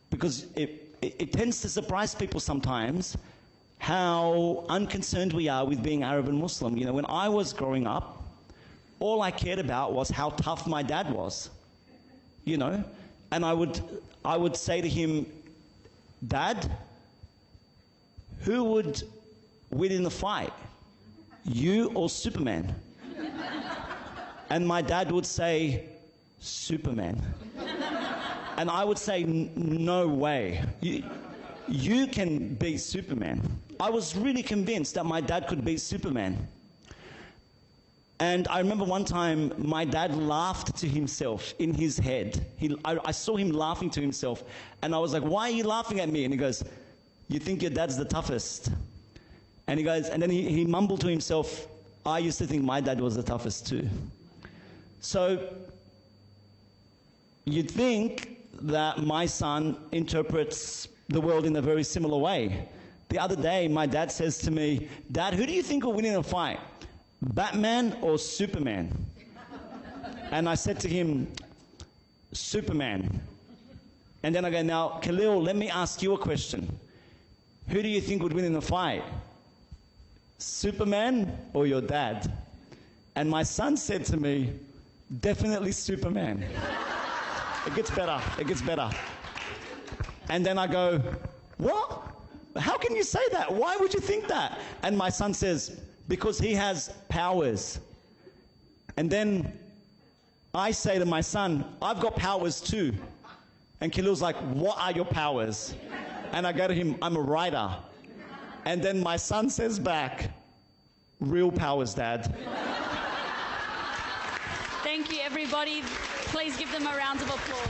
Because it tends to surprise people sometimes how unconcerned we are with being Arab and Muslim. When I was growing up, all I cared about was how tough my dad was. And I would say to him, Dad, who would win in the fight, you or Superman? And my dad would say, Superman. And I would say, no way. You can beat Superman. I was really convinced that my dad could beat Superman. And I remember one time my dad laughed to himself in his head. I saw him laughing to himself. And I was like, why are you laughing at me? And he goes, you think your dad's the toughest. And he goes, and then he mumbled to himself, I used to think my dad was the toughest too. So you'd think that my son interprets the world in a very similar way. The other day, my dad says to me, Dad, who do you think will win in a fight? Batman or Superman? And I said to him, Superman. And then I go, now, Khalil, let me ask you a question. Who do you think would win in a fight? Superman or your dad? And my son said to me, definitely Superman. It gets better, it gets better. And then I go, what? How can you say that? Why would you think that? And my son says, because he has powers. And then I say to my son, I've got powers too. And Khalil's like, what are your powers? And I go to him, I'm a writer. And then my son says back, real powers, Dad. Thank you, everybody. Please give them a round of applause.